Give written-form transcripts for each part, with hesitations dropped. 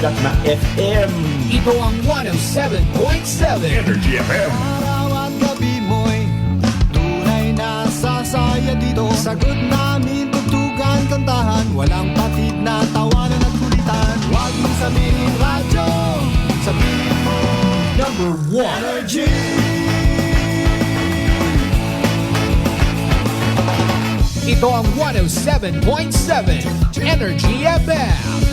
sumikat na FM. Ito ang 107.7 Energy FM. Araw at gabi mo'y tunay na sasaya dito. Sagot namin, tugtugan, kantahan, walang patid na tawanan at kulitan. Huwag mong sabihin radyo, sabihin mo Number 1. Energy. Ito ang 107.7 Energy FM.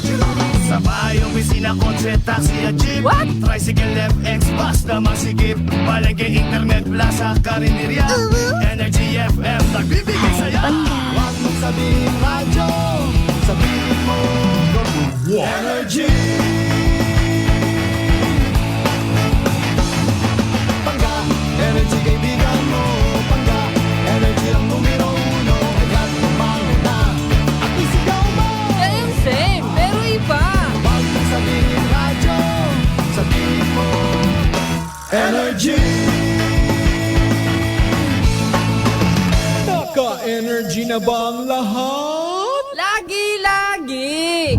Sa bahay, opisina, kotse, taxi at jeep. What? Tricycle, FX, bus na masigip. Palengke, internet, plaza, karinderya. Energy FM, nagbibigay saya. Huwag mong sabihin radyo, sabihin mo Energy. Pangga, energy kaibigan mo. Pangga, energy ang numero uno. Kaya't tumango na at isigaw mo. Yung same, pero iba. Huwag mong sabihin radyo, sabihin mo Energy. Naka-energy na ba ang lahat? Lagi-lagi.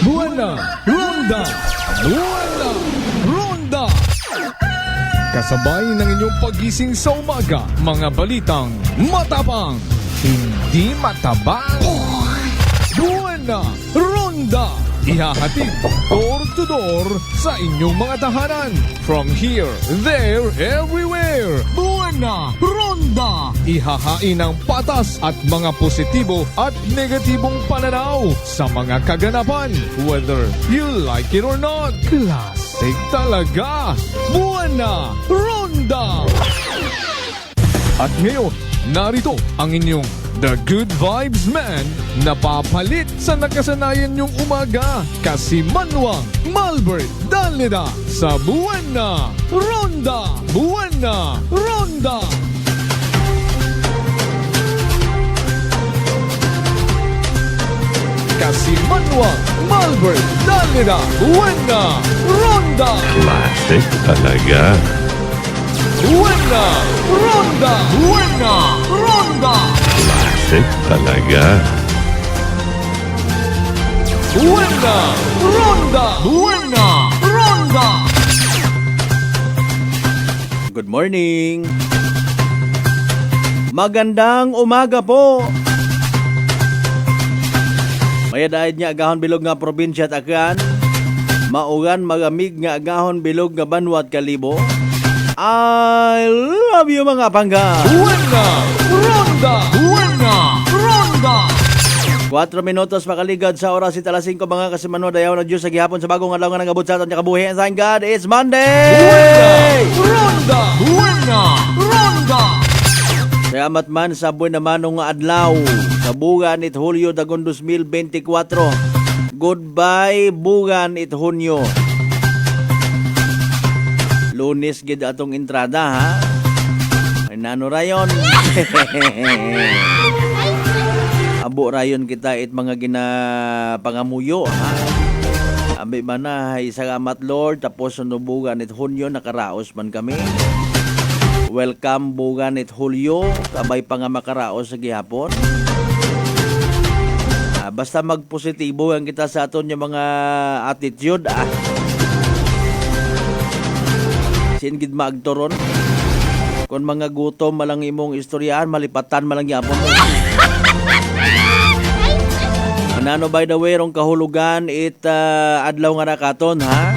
Buwana Ronda! Buwana Ronda! Kasabay ng inyong pagising sa umaga, mga balitang matapang, hindi matabang. Buwana Ronda! Ihahatid door to door sa inyong mga tahanan. From here, there, everywhere. Buwana Ronda! Ihahain ang patas at mga positibo at negatibong pananaw sa mga kaganapan. Whether you like it or not. Classic talaga! Buwana Ronda! At ngayon, narito ang inyong The Good Vibes Man na papalit sa nakasanayan niyong umaga. Kasimanwang Malbert Dalida sa Buwana Ronda! Buwana Ronda! Kasimanwang Malbert Dalida Buwana Ronda! Classic talaga. Buwana Ronda! Buwana Ronda! Classic talaga. Buwana Ronda! Buwana Ronda! Good morning! Magandang umaga po! Mayadayad nga agahon bilog nga probinsya at akan, maugan magamig nga agahon bilog nga banwat kalibo. I love you mga pangga! Buwana Ronda! Buwana Ronda! 4 minutos makaligad sa oras ita 5 mga kasimano dayaw na Diyos sa gihapon sa bagong adlaw nga nagabot sa aton nga kabuhi. And thank God it's Monday! Ronda! Buwana Ronda! Salamat man sa buwan naman ng adlaw sa bugan it Hulyo dagon 2024. Goodbye bugan it Hunyo. Lunes gid atong entrada ha. Ay nano rayon. Abo rayon kita it mga ginapangamuyo ha. Abi man na ay salamat Lord tapos sunubugan it Hunyo nakaraos man kami. Welcome bugan it Hulyo kabay pa nga makaraos sa gihapon. Basta magpositibo ang kita sa aton yung mga attitude Singid maagtoron. Kung mga gutom malang imong istoryahan, malipatan malang yapon mo. Anano by the way, rong kahulugan adlaw nga nakaton ha.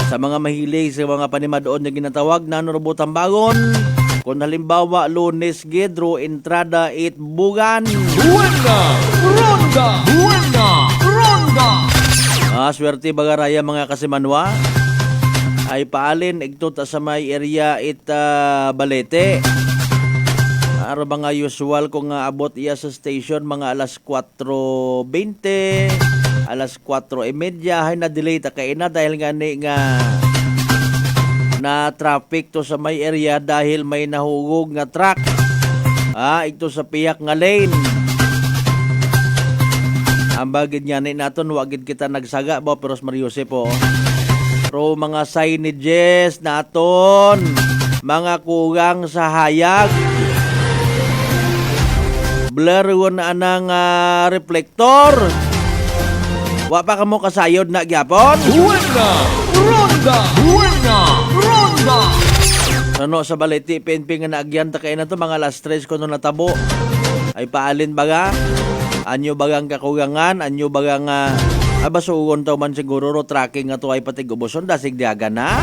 Sa mga mahilig sa mga panimadoon na ginatawag na robotang bagon. Kung halimbawa Lunes gidro entrada it bugan. Buwana Ronda! Buwana Ronda! Swerte bagaraya mga kasimanwa. Ay paalin igtot sa may area it Balete. Aro ba nga usual kung abot iya sa station mga alas 4:20, alas 4:30 hay na delay ta kay na dahil nga na traffic to sa may area dahil may nahugog nga truck. Ito sa piyak nga lane. Ang bagid nga ni naton wagid kita nagsaga ba pero Mariose po. Pero mga signages naton, mga kugang sa hayag. Blur won anang reflector. Wa pa kamo kasayod na gyapon. Buena ronda. Buena ronda. Ano sa baliti PNP nga naagyan ta kay na to mga last 3 kuno natabo. Ay paalin baga? Anyo bagang kakugangan, anyo bagang abasugon taw man siguro ro tracking nga to ay patigubuson dasig diaga na.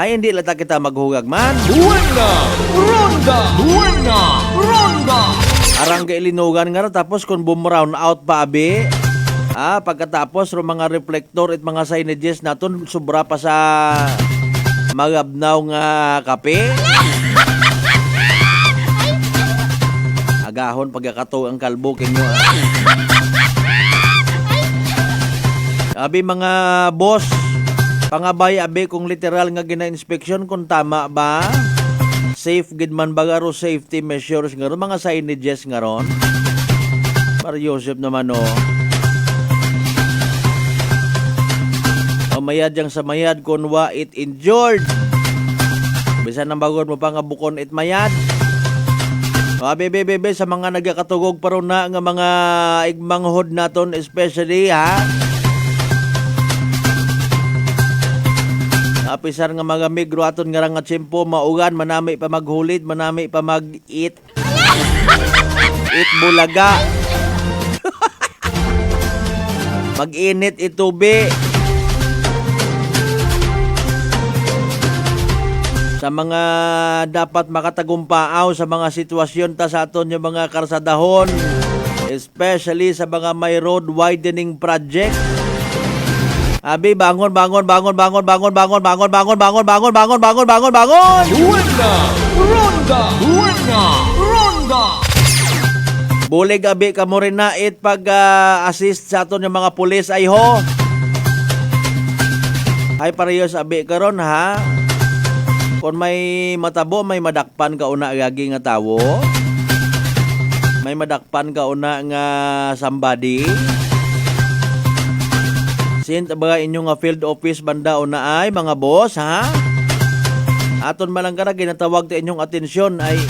Ay hindi lata kita maghugag man. Buena ronda. Buena ronda. Arang kailinugan nga ra, tapos kung boom round out pa abi. Pagkatapos ro mga reflector at mga signages naton sobra pa sa magabnaw nga kape. Agahon pagkakato ang kalbo kinyo. Abi mga boss, pangabay abi kung literal nga gina-inspeksyon kung tama ba. Safe gid man bagaro safety measures nga ron, mga signages nga ron. Para Joseph naman mayad yang sa mayad kung wa it injured. Bisan nang bagod mo pa nga bukon it mayad. Bebe sa mga nagakatugog pa ron na nga mga igmanghod naton especially Apisar nga mga migro aton nga nga tiyempo maugan, manami pa maghulid, manami pa mag-eat. Eat bulaga. Mag-init itubi. Sa mga dapat makatagumpaaw sa mga sitwasyon ta sa aton yung mga karsadahon, especially sa mga may road widening project. Abi bangon. Buena ronda. Buena ronda. Bulig abi ka mo rin na it pag-assist sa aton yung mga pulis ay ho. Ay parehas abi karon ha. Kung may matabo, may madakpan ka una gagi nga tawo. May madakpan ka una nga somebody. Sint ba inyong field office banda una ay mga boss ha? Aton malang kara ginatawag ta inyong atensyon ay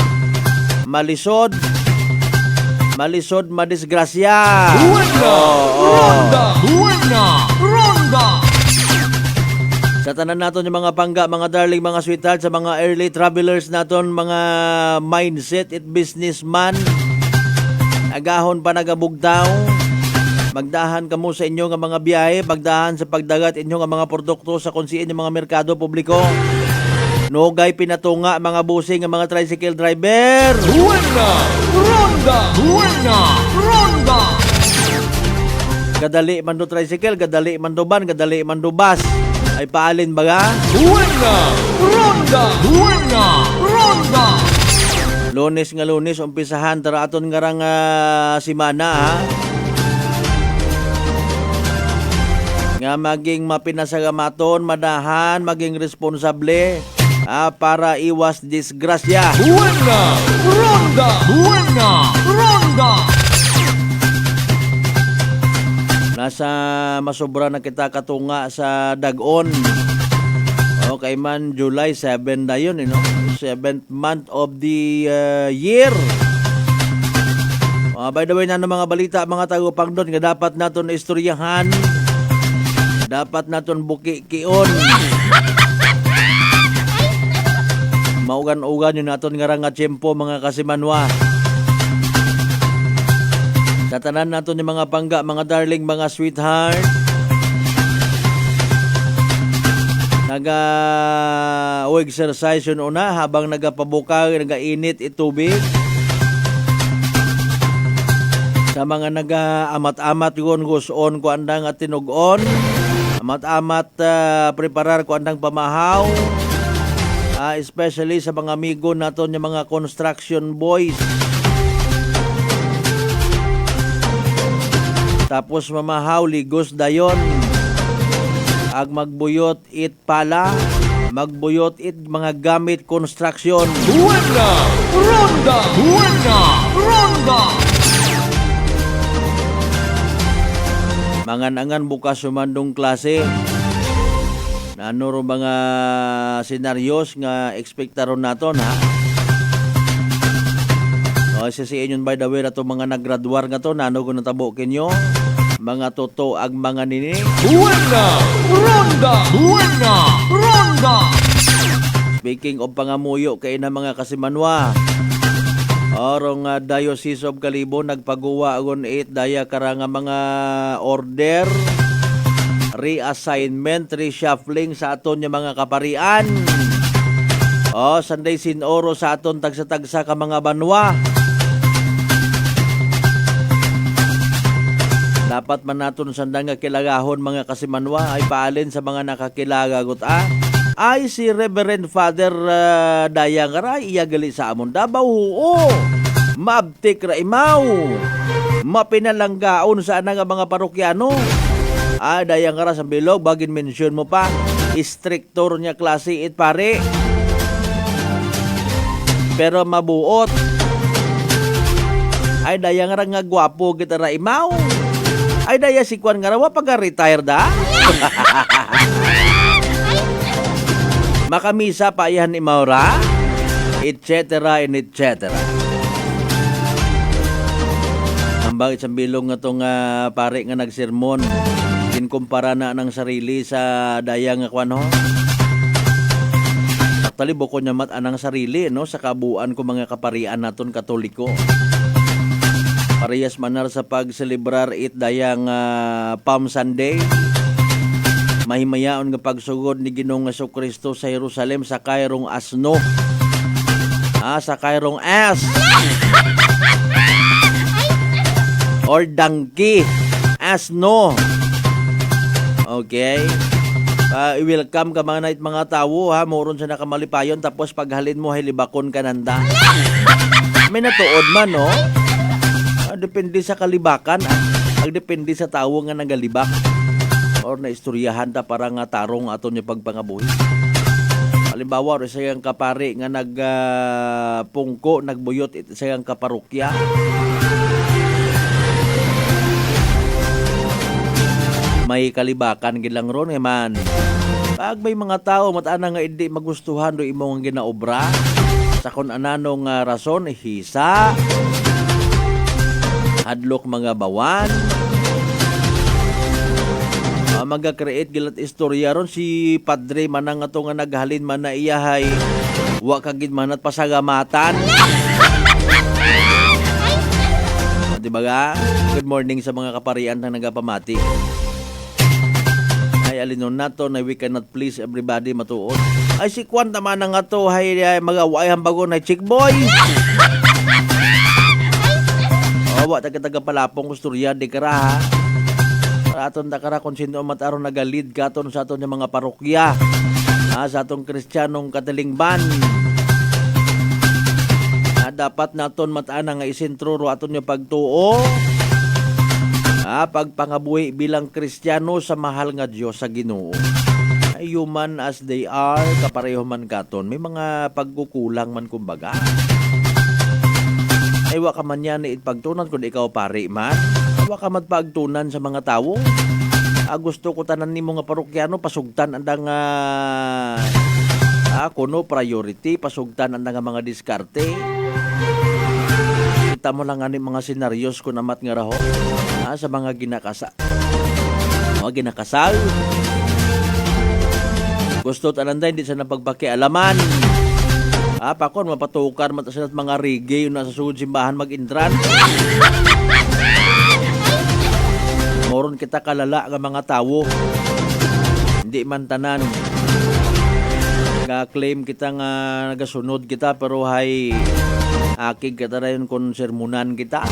malisod madisgrasya. Buena ronda. Buena ronda. Sa tanan naton yung mga pangga, mga darling, mga sweetheart, sa mga early travelers naton, mga mindset at businessman, agahon pa nagabugtaw, magdahan kamo sa inyo nga mga biyahe, magdahan sa pagdagat inyo nga mga produkto sa kunsiin yung mga merkado publiko. Nugay pinatunga mga busing nga mga tricycle driver. Buena ronda. Buena ronda. Gadali man do tricycle, gadali man do van, gadali man do bus. Ay paalin baga? Buena ronda. Buena ronda. Lunes nga lunes, umpisahan tara aton nga rang simana ha. Nga maging mapinasagamaton, madahan, maging responsable para iwas disgrasya. Buena ronda. Buena ronda. Nasa masobra na kita katunga sa dagon. Okay man, July 7 na yun, 7th month of the year. By the way, na mga balita, mga tagapang doon, nga dapat naton istoryahan, dapat naton buki-kion. Maugan-ugan yun naton nga nga tiyempo, mga kasimanwa. Sa tanan naton yung mga pangga, mga darling, mga sweetheart, exercise yun una habang nagapabukag, nagainit itubig. Sa mga naga-amat-amat yun, guson ko andang at tinugon, amat-amat preparar ko andang pamahaw, especially sa mga amigo naton yung mga construction boys. Tapos mamahaw, ligos dayon. Ag magbuyot it pala, magbuyot it mga gamit construction. Buena ronda. Buena ronda. Mangan-angan bukas sumandong klase. Ano ro mga senaryos nga ekspektaron naton ha? Sisiin yun by the way na to mga naggraduar nga to, nano ko natabo kinyo. mga toto ag mga nini. Buena! Ronda! Buena! Ronda! Speaking of pangamuyo kay na mga kasimanwa. Orong Diocese of Kalibo nagpagawa agon 8 daya karanga mga order, reassignment, reshuffling sa aton yung mga kaparian. Sunday sinoro sa aton tagsa-tagsa ka mga banwa. Dapat man naton sandang nga kilagahon mga kasimanwa ay paalin sa mga nakakilaga guta. Ay si Reverend Father Dayang Aray iyagali sa amon Davao huo. Maabtik ra imaw. Mapinalanggaon sa nga mga parokyano. Dayang Aray sa bilog bagin mention mo pa. Instructor niya klase it pare. Pero mabuot. Ay Dayang Aray nga gwapo kita ra imaw. Ay daya si Kwan nga rawa pag-retire da. Makamisa pa yan ni Maura, etc. and etc. Ang bakit sa bilong nga itong pare nga nagsermon, kinkumpara na ng sarili sa daya nga kwan ho. Actually, buko niya mat anang sarili no, sa kabuuan ko mga kaparian naton Katoliko. Parehas manar sa pag-celebrar it dayang Palm Sunday. Mahimayaon nga pagsugod ni Ginoong Jesucristo sa Jerusalem sa kayrong asno. Sa kayrong as. Or donkey. Asno. Okay. I-welcome ka mga tao ha. Moron sa nakamalipayon tapos paghalin mo hilibakon ka nanda. May natuod man no. Depende sa kalibakan. Ang depende sa tao nga nagalibak. Or na istoryahan ta para nga tarong aton yung pagpangabuhi. Halimbawa, isayang kapari nga nagpungko, nagbuyot isayang kaparokya. May kalibakan gilang ron man. Pag may mga tao matana nga hindi magustuhan do imong ginaobra sa kun ananong rason hisa, hadlok mga bawan. Maga-create gilat istorya ron si Padre manang ato nga naghalin man na iyahay wa kagid man at pasagamatan. Diba ga? Good morning sa mga kaparian na nagapamati. Ay alinon nato na we cannot please everybody matuod. Ay si Kwan naman nga to hay mag-away hambago na chick boy. Wa taga palapong istorya di kara ha. Aton takara kung sino mataron nagalid ka aton sa aton yung mga parokya. Sa atong Kristiyanong katalingban. Dapat naton mataan nga isentro ro aton yung pagtuo. Pagpangabuhi bilang Kristiyano sa mahal nga Dios sa Ginoo. Human as they are, kapareho man katon. May mga pagkukulang man kumbaga. Ay wa ka man yan ipagtunan kung ikaw pare man. Wa ka man pagtunan sa mga tao. Gusto ko tanan nimo nga parokyano pasugtan andang kuno priority, pasugtan andang mga diskarte. Kita mo lang ani mga senaryos ko namat nga raho sa mga ginakasal. Gusto tanan hindi sa napagpakialaman. Pakon mapatukar matasinat mga reggae yung nasa sugod simbahan mag-intran. Moron kita kalala nga mga tao. Hindi man tanan. Ga-claim kita nga nagasunod kita pero hay akig kita rin kung sermonan kita.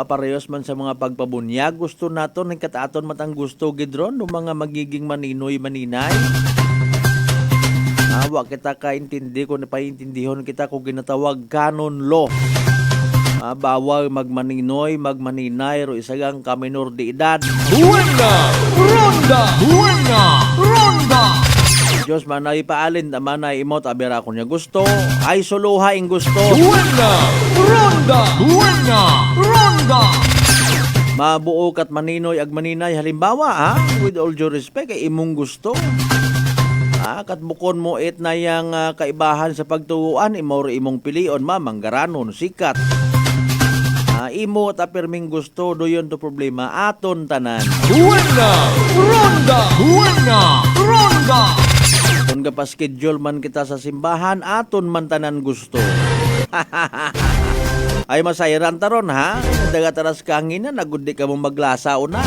Parehas man sa mga pagpabunyag. Gusto nato ng kataton matang gusto gidron ng mga magiging maninoy-maninay. Wa kita kaintindi kung napaintindihon kita kung ginatawag canon law. Bawal magmaninoy, magmaninay, ro isagang kaminor de edad. Buena! Ronda! Buena! Ronda! Diyos manay paalin, manay imot, abira ko niya gusto, ay suluha ing gusto. Buena! Ronda! Buena! Ronda! Mabuo kat maninoy ag maninay, halimbawa, with all due respect, ay imong gusto. Kat bukon mo it na yang kaibahan sa pagtuuan, imong pilion, manggaranon, sikat. imo ta perming gusto doyon to problema aton tanan. Buena! Ronda! Buena! Ronda! Kung schedule man kita sa simbahan, aton man tanan gusto. Ay masayran taron ha. Daga taras kangina, nagudi ka mo maglasa una.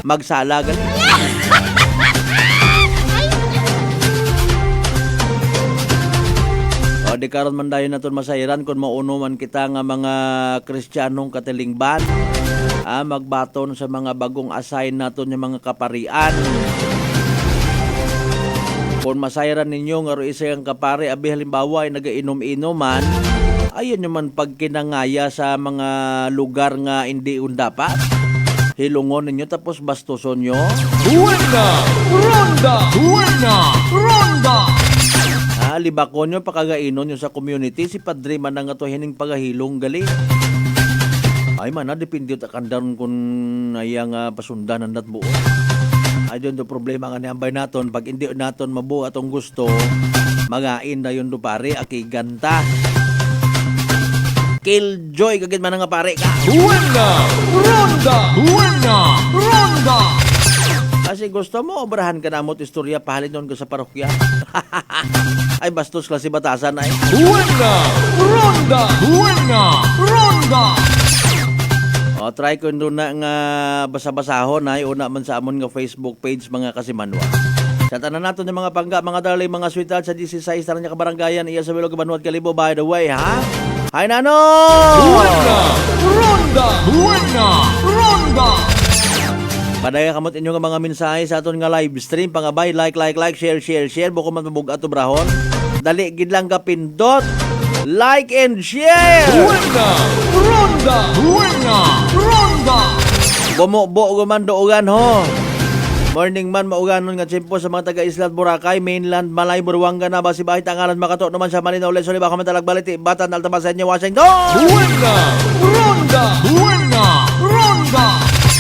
Magsala gali. O di karon man dayon naton masayran kung mauno man kita nga mga Kristiyanong katilingban. Magbaton sa mga bagong assign naton yung mga kaparian. Kung masayran ninyo nga ro isa ang kapare, abi halimbawa ay nagainom-inuman, ayun naman pagkinangaya sa mga lugar nga hindi dapat. Hilungon ninyo tapos bastuson nyo. Buena! Ronda! Buena! Ronda! Libakon nyo, pakagainon nyo sa community, si Padre man nga to hining pagahilong gali. Ay man, depende ta kandan kung nayang pasundan ang natbuo. Ay doon do problema nga niyambay naton, pag hindi naton mabuo atong gusto, magain na yun do pare, aki ganta. Killjoy, kagit man nga pare ka. Buena! Ronda! Buena! Ronda! Kasi gusto mo, obrahan ka na mo't istorya, pahalin doon ka sa parokya. Ay, bastos klase batasan ay. Buena! Ronda! Buena! Ronda! O, try ko doon na nga basa-basahon ay una man sa amon nga Facebook page mga kasimanwa. Sa tanan nato ng mga pangga, mga darling, mga sweetheart sa 16 tanan niya kabaranggayan, iya sa Bilog Kabanwat Kalibo, by the way, ha? Hi, Nano! Buena! Ronda! Buena! Ronda! Padaya kamot inyong mga mensahe sa aton nga live stream, pangabay, like, share, buko man mabugat o brahon. Dali, gid lang ka pindot, like and share! Buena! Ronda! Buena! Ronda! Bumubo guman doogan ho. Morning man mauganon nga tsimpo sa mga taga-Isla at Boracay, mainland, Malay, Buruanga na Basibahay, Tangalan, Makato, naman sa Malinaw, Luzon, Iba, Kamatalag, Baliti, Batan, Altabasan, Washington! Buena! Ronda! Buena! Ronda!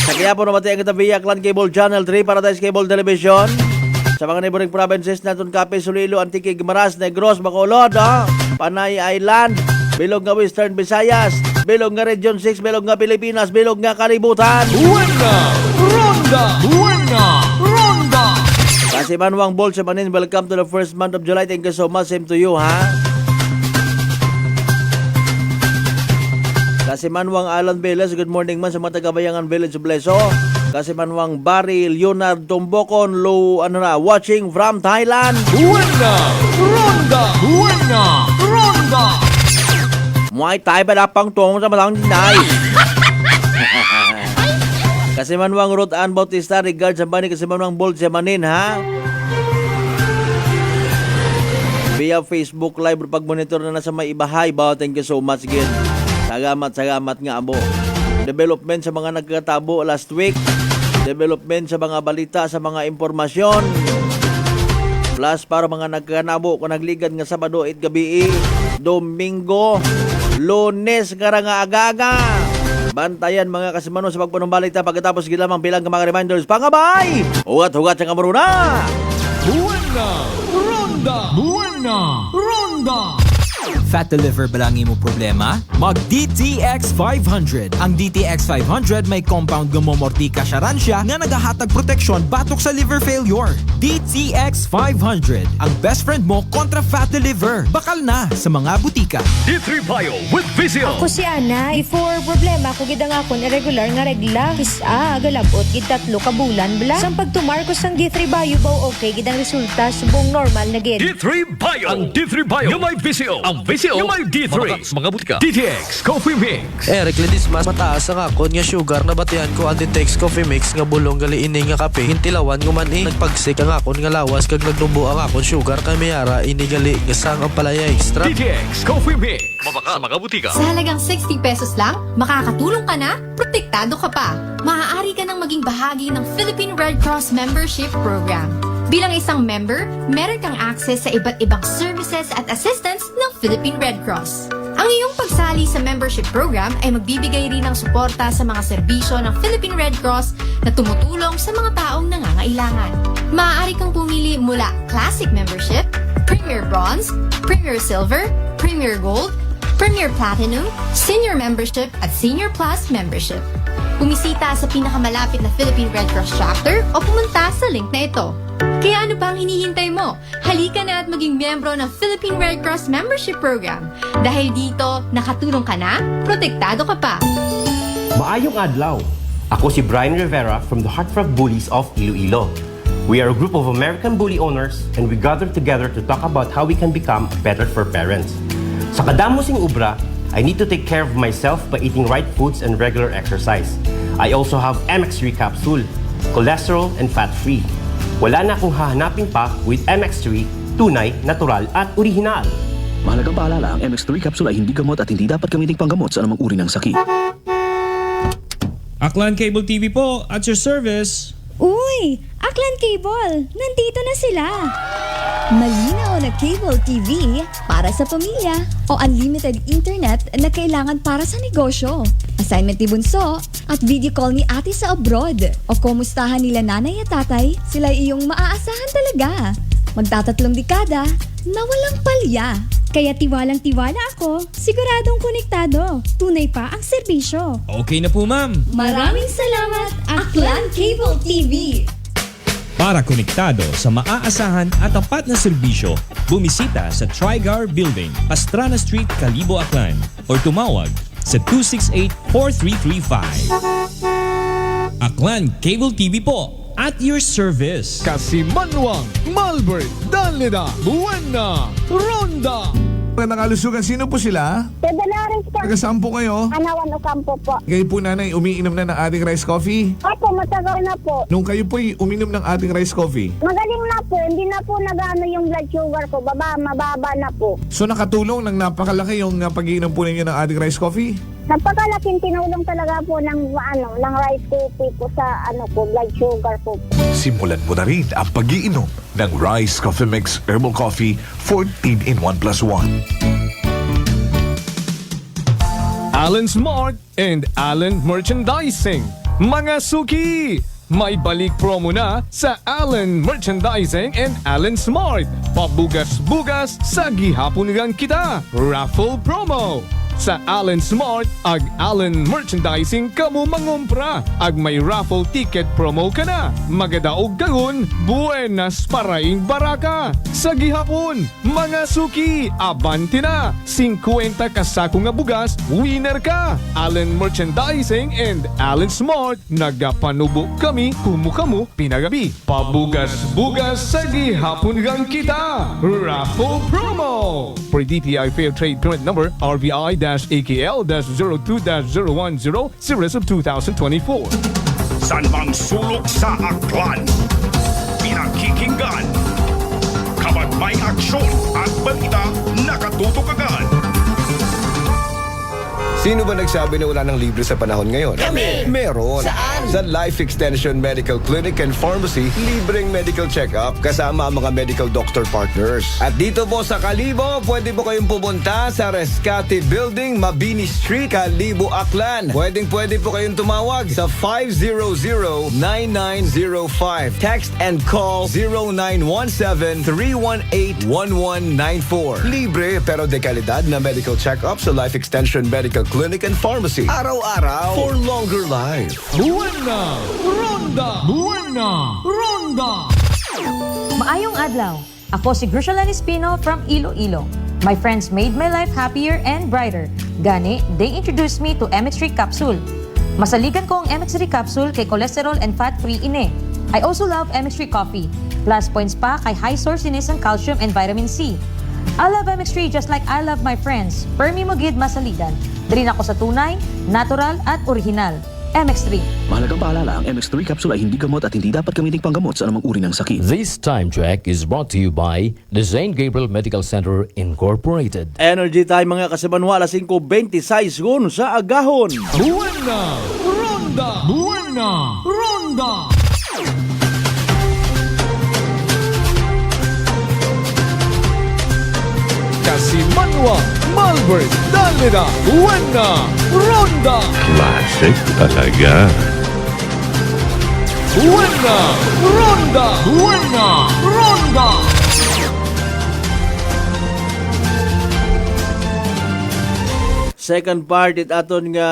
Sa Quiapo namatay ang Itabiya, Clan Cable Channel 3, Paradise Cable Television. Sa mga neighboring provinces natin, Cape, Sulilo, Antique, Guimaras, Negros, Bacolod, Panay Island, Bilog nga Western Visayas, Bilog nga Region 6, Bilog nga Pilipinas, Bilog nga Kalibutan. Buena! Ronda! Buena! Ronda! Kasi Manuang Bol, Manin, welcome to the first month of July. Thank you so much. Same to you, ha? Kasi Manuang Alan Veles, good morning man sa mga taga-Bayangan Village of Bleso. Kasi Manuang Barry Leonard Tumbokon, watching from Thailand. Buena! Ronda! Buena! Ronda! Muay Thai ba lapang tong sa malang dinay? Kasi Manuang Ruth Ann Bautista, regards sa bani kasi Manuang Bold Manin, ha? Via Facebook Live, pag-monitor na sa may ibahay. Thank you so much again. Salamat nga abo. Development sa mga nagkatabo last week. Development sa mga balita, sa mga impormasyon. Plus para mga nagkanabo kung nagligad nga Sabado at gabi, Domingo, Lunes nga aga-aga. Bantayan mga kasimano sa pagpunong balita pagkatapos gilamang bilang ka mga reminders. Pangabay! Hugat-hugat sa kamuruna! Buena! Ronda! Buena! Ronda! Fat liver ba lang imo problema? Mag DTX 500. Ang DTX 500 may compound gumomortika siya nga nagahatag proteksyon batok sa liver failure. DTX 500. Ang best friend mo kontra fat liver. Bakal na sa mga butika. D3 Bio with Vizio. Ako si Ana, before problema ko gid nga akon irregular nga regla. Galabot gid 3 ka bulan bla. Sang pagtumar ko sang D3 Bio baw okay gid ang resulta subong normal na gid. D3 Bio. Ang D3 Bio yung may Vizio. Ang Vizio yung may D3. Sa mga butika. DTX Coffee Mix. Recledis mas mataas ang akon nga sugar na batian ko ang DTX Coffee Mix nga bulong gali ini nga kape. Hintilawan ko man nagpagsik ang akon nga lawas kag nagdumbo ang akon sugar kay mayara ini gali nga sang ang palaya extra. DTX Coffee Mix. Mabaka sa mga butika. Sa halagang 60 pesos lang, makakatulong ka na, protektado ka pa. Maaari ka nang maging bahagi ng Philippine Red Cross Membership Program. Bilang isang member, meron kang access sa iba't ibang services at assistance ng Philippine Red Cross. Ang iyong pagsali sa membership program ay magbibigay rin ng suporta sa mga serbisyo ng Philippine Red Cross na tumutulong sa mga taong nangangailangan. Maaari kang pumili mula Classic Membership, Premier Bronze, Premier Silver, Premier Gold, Premier Platinum, Senior Membership at Senior Plus Membership. Bumisita sa pinakamalapit na Philippine Red Cross chapter o pumunta sa link na ito. Kaya ano pa ang hinihintay mo? Halika na at maging miyembro ng Philippine Red Cross Membership Program. Dahil dito, nakatulong ka na, protektado ka pa. Maayong adlaw! Ako si Brian Rivera from the Heartfelt Bullies of Iloilo. We are a group of American bully owners and we gather together to talk about how we can become better for parents. Sa kadamosing ubra, I need to take care of myself by eating right foods and regular exercise. I also have MX3 capsule, cholesterol and fat-free. Wala na akong hahanapin pa with MX3, tunay, natural at orihinal. Mahalagang paalala, ang MX3 capsule ay hindi gamot at hindi dapat gamiting panggamot sa anumang uri ng sakit. Aklan Cable TV po, at your service. Uy! Aklan Cable! Nandito na sila! Malinaw na cable TV para sa pamilya o unlimited internet na kailangan para sa negosyo. Assignment ni Bunso at video call ni ate sa abroad. O kumustahan nila nanay at tatay, sila iyong maaasahan talaga. Magtatatlong dekada na walang palya. Kaya tiwalang-tiwala ako, siguradong konektado. Tunay pa ang serbisyo. Okay na po, ma'am. Maraming salamat, Aklan Cable TV! Para konektado sa maaasahan at tapat na serbisyo, bumisita sa Trigar Building, Pastrana Street, Calibo, Aklan o tumawag sa 268-4335. Aklan Cable TV po, at your service. Kasimanwang, Malbert, Danlida, Buena, Ronda. Magandang kalusugan. Sino po sila? Pedalares po. Taga saan po kayo? Anawan Ocampo po. Kayo po nanay, umiinom na ng ating rice coffee? Opo, matagal na po. Nung kayo po'y uminom ng ating rice coffee, Magaling na po. Hindi na po nagano yung blood sugar ko. Mababa na po. so nakatulong ng napakalaki yung pag-iinom po ninyo ng ating rice coffee? Napakalaking tinulong talaga po ng rice coffee po sa blood sugar po. Simulan mo na rin ang pag-iinom ng Rice Coffee Mix Herbal Coffee 14 in 1 plus 1. Allen Smart and Allen Merchandising. Mga suki! May balik promo na sa Allen Merchandising and Allen Smart. Pabugas-bugas sa gihapon nilang kita. Raffle promo. Sa Allen Smart, ag Allen Merchandising kamo mangumpra. Ag may raffle ticket promo ka na. Magadaog gagun, buenas paraing baraka. Sa gihapon, mga suki, abanti na. 50 kasako nga bugas, winner ka. Allen Merchandising and Allen Smart, nagapanubo kami kumukamu pinagabi. Pabugas-bugas sa gihapon gang kita. Raffle promo. For DTI Fair Trade Permit Number RBI-AKL-02-0100 Series of 2024. San mang sulok sa Aklan? Pinakikinggan. Kapag may aksyon at balita, nakatutok agad. Sino ba nagsabi na wala ng libre sa panahon ngayon? Kami! Meron! Saan? Sa Life Extension Medical Clinic and Pharmacy, libreng medical check-up kasama ang mga medical doctor partners. At dito po sa Kalibo, pwede po kayong pumunta sa Rescate Building, Mabini Street, Kalibo, Aklan. Pwede po kayong tumawag sa 500-9905. Text and call 0917-318-1194. Libre pero de kalidad na medical check-up sa Life Extension Medical Clinic and Pharmacy. Araw-araw for longer life. Buena! Ronda! Buena! Ronda! Maayong adlaw. Ako si Grushalani Espino from Iloilo. My friends made my life happier and brighter. Gani, they introduced me to MX3 capsule. Masaligan ko ang MX3 capsule kay cholesterol and fat-free ine. I also love MX3 coffee. Plus points pa kay high sourciness ng calcium and vitamin C. I love MX3 just like I love my friends. Permi mo gid masaligan. Diri ako sa tunay, natural at original. MX3. Mahalagang paalala, ang MX3 capsule ay hindi gamot at hindi dapat gamiting panggamot sa anumang uri ng sakit. This time check is brought to you by the St. Gabriel Medical Center Incorporated. Energy time mga kasibanwa, alas 5:26 gun sa agahon. Buena! Ronda! Buena! Ronda! Kasimanwa, Malbert, Danlida, Buena, Ronda! Classic talaga. Buena! Ronda! Buena! Ronda! Second part it aton nga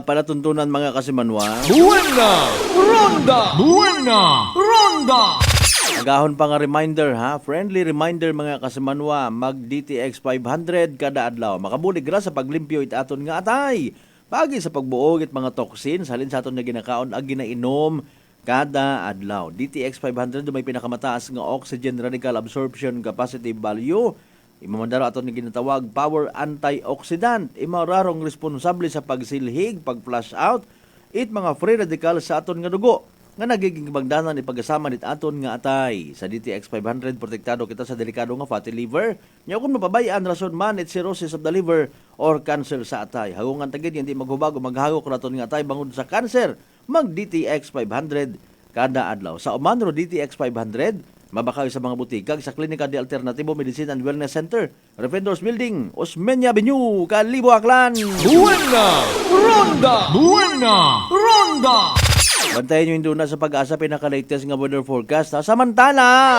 palatuntunan mga kasimanwa. Buena Ronda! Buena Ronda! Agahon pa nga reminder ha, friendly reminder mga kasimanwa, mag DTX 500 kada adlaw. Makabulig ra sa paglimpyo it aton nga atay. Pagi sa pagbuog it mga toxins halin sa aton nga ginakaon ag ginainom kada adlaw. DTX 500 may pinakamataas nga oxygen radical absorption capacity value. Imamandara aton nga ginatawag power antioxidant. Imararong responsable sa pagsilhig, pag-flush out, it mga free radical sa aton nga dugo nga nagiging bagdanan ipagasama nit aton nga atay. Sa DTX 500 protektado kita sa delikado nga fatty liver. Nya kung mapabayaan rason man it cirrhosis of the liver or cancer sa atay. Hagungan tagid hindi maghubag o maghagok raton nga atay bangod sa cancer. Mag DTX 500 kada adlaw. Sa Omanro DTX 500 mabakaw sa mga butikag sa Klinika de Alternativo Medicine and Wellness Center, Refendors Building, Osmeña Avenue, Kalibo, Aklan. Buena Ronda! Buena Ronda! Bantayan nyo yung na sa pag-asa pinaka-latest nga weather forecast. Samantala!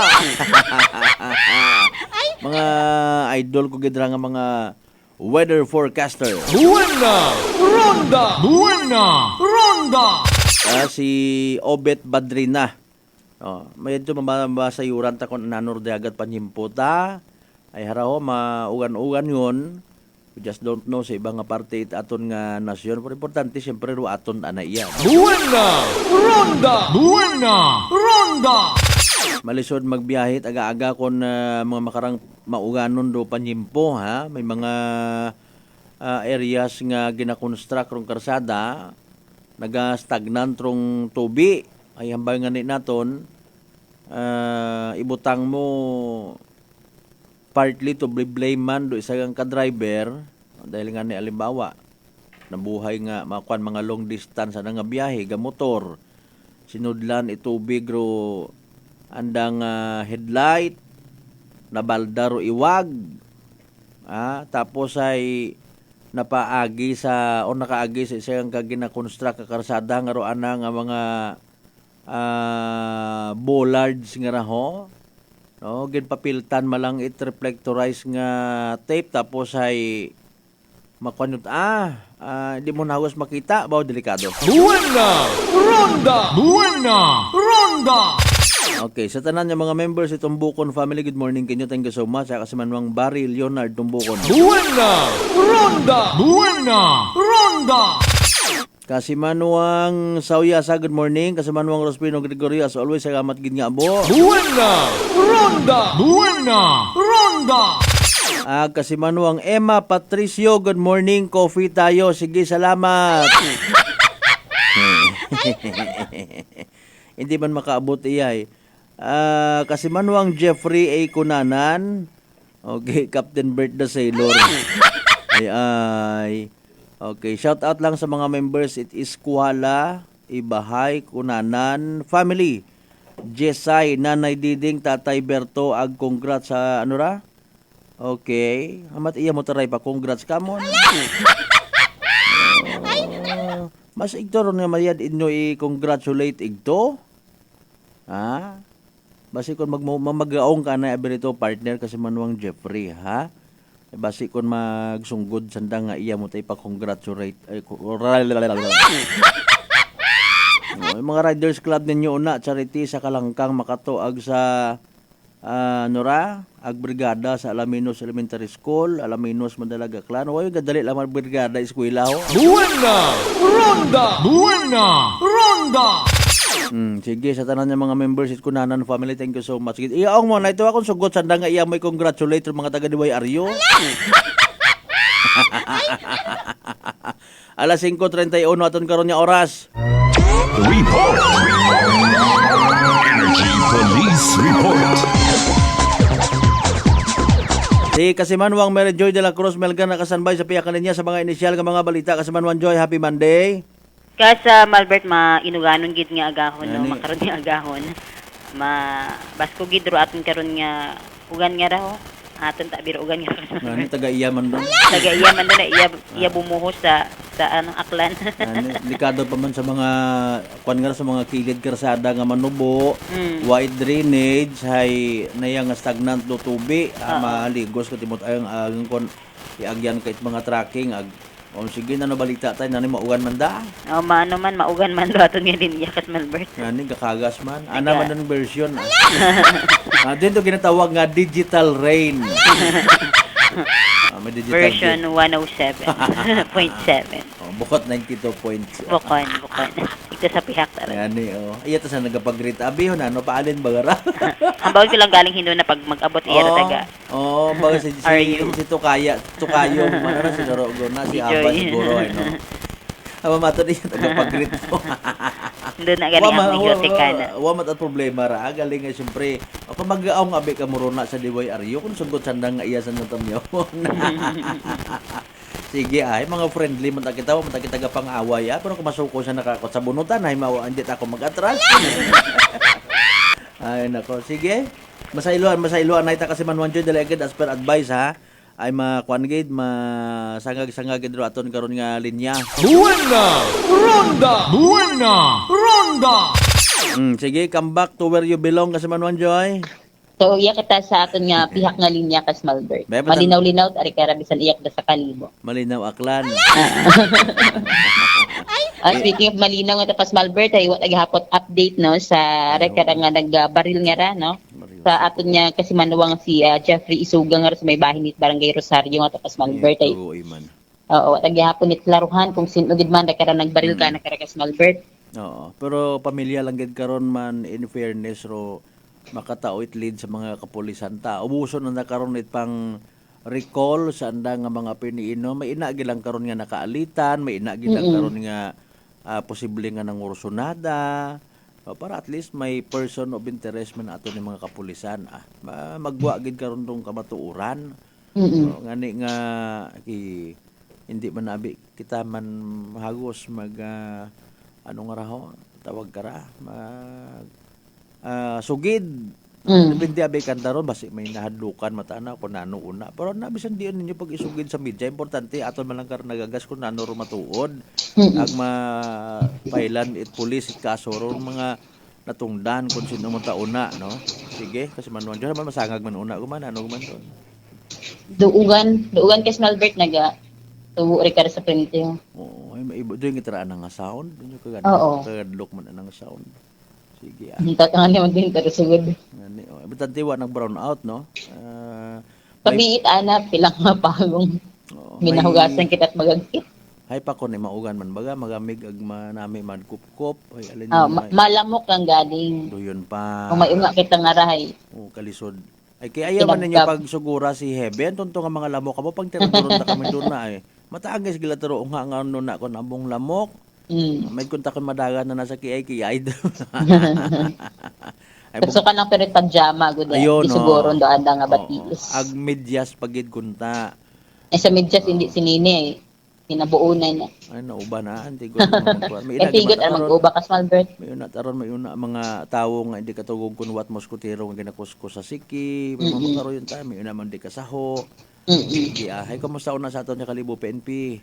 Mga idol ko gidra nga mga weather forecaster. Buena Ronda! Buena Ronda! Si Obet Badrina. May ito mabasayuran ta kung nanor de agad panyimputa. Ay haraho, maugan-ugan yun. We just don't know sa ibang parte aton nga nasyon. Pero importante, siyempre, aton anaya. Buena Ronda! Buena Ronda! Malisod magbiyahe aga-aga kon mga makarang mauganon do panyimpo ha. May mga areas nga ginakonstruct rong karsada, naga-stagnant rong tubi. Ay hambay nga ni naton ibutang mo partly to blame man do isa kang ka-driver dahil nga ni alimbawa nabuhay nga makuan mga long distance na nga biyahe ga motor sinudlan itubig ro andang headlight nabaldar ro iwag tapos ay napaagi sa o nakaagi sa isang gina-construct ka karsada nga ro ana nga mga bollards nga raho. No, ginpapiltan malang it reflectorize nga tape tapos ay makuanot di mo nawas makita bawo delikado. Buena Ronda! Buena Ronda! Okay, sa tanan nga mga members itong Tumbukon family, good morning kinyo. Thank you so much. Sa Kasimanwang Barry Leonard Tumbukon. Buena Ronda! Buena Ronda! Kasimanwang Sauyasa, good morning. Kasimanwang Rospino Gregorio, as always, salamat gid nga abo. Buena Ronda! Buena Ronda! Kasimanwang Emma Patricio, good morning. Coffee tayo. Sige, salamat. Hindi man makaabot iyay. Kasimanwang Jeffrey A. Kunanan. Okay, Captain Bert the Sailor. Ay. Okay, shout out lang sa mga members. It is Kuala, Ibahay, Kunanan, family. Jesay, Nanay Diding, Tatay Berto, ag congrats sa ano ra? Okay. Amat iya mo taray pa, congrats ka mo. Mas igto ron nga mayad inyo i-congratulate igto. Basi kung mamagaong ka na abirito partner kasi manuang Jeffrey, ha? Basi kung magsunggod sanda nga iya mo tayo pa-congratulate. Yung mga Riders Club ninyo una, charity sa Kalangkang makatuag sa Agbrigada sa Alaminos Elementary School, Alaminos Mandalaga Clan. Huwag yung gadali lang Brigada Eskwela ho. Buena Ronda! Buena Ronda! Sige, sa tanan ng mga members it Kunanan family, thank you so much. Iyaong mo, na ito akong sugot sanda nga iya may congratulate mga taga-Diway Aryo. Alas 5:31 aton karon nga oras. Report! Energy Police Report! Si Kasimanwang Mary Joy de la Cruz Melgan nakasanbay sa piyakan niya sa mga inisyal nga mga balita. Kasimanwang Joy, happy Monday. Kasa Malbert mainuganon gid nga agahon no makaron nga agahon basko gid ro aton karon nga ugan nga raho aton ta biro ugan nga Ano taga-iyaman doon? Taga-iyaman doon iya bumuhos sa anong Aklan. Delikado pa man sa mga kuan nga sa mga kilid karsada nga manubo, wide drainage hay naya nga stagnant do tubi, maligos ka timot ayong kon iagyan kait mga tracking ag sige na balita tayo nani maugan man da. O maano man maugan man do aton nga linya kas Malbert. Ngani gakagas man. Ana man ang version. Dito ginatawag nga digital rain. May digital Version 107.7. Bukod 92.0. Bukon. Ito sa pihak tara. Ngani iya ta sa nagapag-greet abi ho na no paalin bagara. Ang bawal ko lang galing hindo na pag mag-abot iya taga. Baga si Tukayo man na si Dorogo na si Aba siguro ay no. Aba mato di tagapag-greet mo. Doon na galing ang biblioteca na. Wa mat at problema ra galing nga syempre kung mag-aong abi ka muruna sa Diway Aryo kung sugod sandang nga iya sa natamyo. Sige ay mga friendly man kita tagapang-away pero kung masuko sa nakakot sa bunutan ay andit ako mag-atras. Ay nako sige. Masailuan na ita kasi Manwanjoy delegate as per advice ha. Ay makuan gid masangag-sangag gid aton karon nga linya. Buena Ronda. Sige, come back to where you belong kasi Manwanjoy. So, iya kita sa aton nga pihak nga linya kas Malbert. Malinaw-linaw ari kara bisan iyak da sa kalibo. Malinaw aklan. Speaking of malinaw nga pas Malbert ay wa gihapot update no sa rekara nga nagbaril nga ra no. Sa aton nga kasi manuwang si Jeffrey Isuga nga sa may bahin nit Barangay Rosario nga pas Malbert ay. Oo, wa gihapon nit klaruhan kung sino gid man rekara nagbaril ka na kara kas Malbert. Oo, pero pamilya lang gid karon man in fairness ro makatao it lead sa mga kapulisan ta. Ubuso na nakaroon it pang recall sa anda nga mga piniino. May ina gilang karon nga nakaalitan, may ina gilang karon nga posible nga nangursunada. Para at least may person of interest man ato ni mga kapulisan. Magwa gid karon tong kamatuuran. Ngani nga hindi man abi kita man hagos mag ano nga raho tawag kara sugid. Depende abay kantaron basi may nahadlukan matana ko nano una. Pero nabisan diyon ninyo pag isugid sa media importante aton man lang kar nagagas kun nano ro matuod. Ag mapailan it police it kaso ro mga natungdan kun sino mo tauna no. Sige kasi manuan diyan man masangag man una guman ano guman to. Duugan kas Malbert naga tuwo ri kar sa printing. Oo, ay maibo diyon gitaraan nga sound. Dinyo kagadlok man ang sound. Sige. Tatangan naman din pero sugod. Ngani importante wa nag brown out no. Pabiit ana pilang mapagong. Minahugasan kita't magagkit. Hay pa ko ni maugan man baga magamig ag manami man kupkop ay alin malamok ang galing. Duyon pa. Kung may unga kita nga rahay. Kalisod. Ay kaya ayaw man ninyo pag sugura si Heben tonto nga mga lamok kamo pag tinuron ta kami doon na mataagis gila turo nga nga no na kon ambong lamok. May kontakon madagan na nasa kiyay. So ka nang pero pajama gud siguro doan nga batis. Ag medyas pagid kunta. Sa medyas hindi sinini kinabuunan na. Ay nauba na antigo. May tigot ang mag-uba kas Malbert. May una mga tawo nga hindi katugog kun wat moskutero nga ginakusko sa siki. May mamakaro yun tayo. May una man di kasaho. Hay kamusta una sa aton nga Kalibo PNP?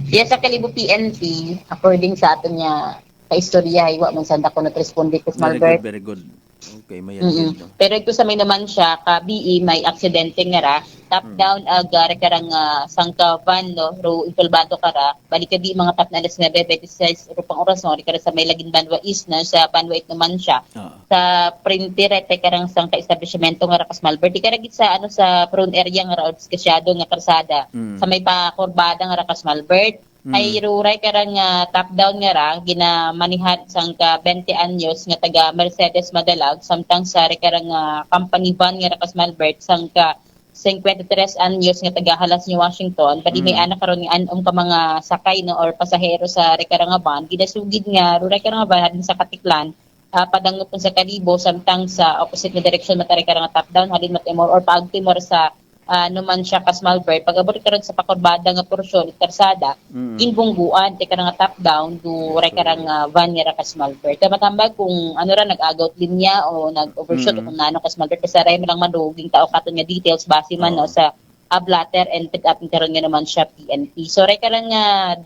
Yes, sa Kalibo PNP according sa aton nga kaistorya wa man sanda ko responde kas Malbert. Very good. Okay, may yan. Pero ito sa may naman siya ka BE may aksidente nga ra top down ag karang sangka van no ro impulbado kara balik di mga 4:26 rupang oras no kara sa may lagin Banwa East na sa Banwa 8 naman siya sa printer karang sangka establishmento nga ra kas Malbert di kara gid sa sa prone area nga ra kasyado nga karsada sa may pakurbada nga ra kas Malbert ay ruray karang top down nga ra ginamanihan sang ka 20 anyos nga taga Mercedes Madalag samtang sa karang company van nga ra kas Malbert sang ka 53 anyos nga taga Halas ni Washington padi may anak karon nga anom ka mga sakay no or pasahero sa karang van ginasugid nga ruray karang van sa Katiklan padangot sa Kalibo samtang sa opposite na direction matari karang top down halin matimor or paagtimor sa naman siya kas Malbert pag-abot karon sa pakurbada nga porsyon karsada inbungguan te karang top down do ray karang van nga kas Malbert matambag kung ano ra nag-agout linya o nag-overshoot kung nano kas Malbert kasi ray lang maduging tao katon nga details base man no sa blatter and pick up karon nga naman siya PNP so ray karang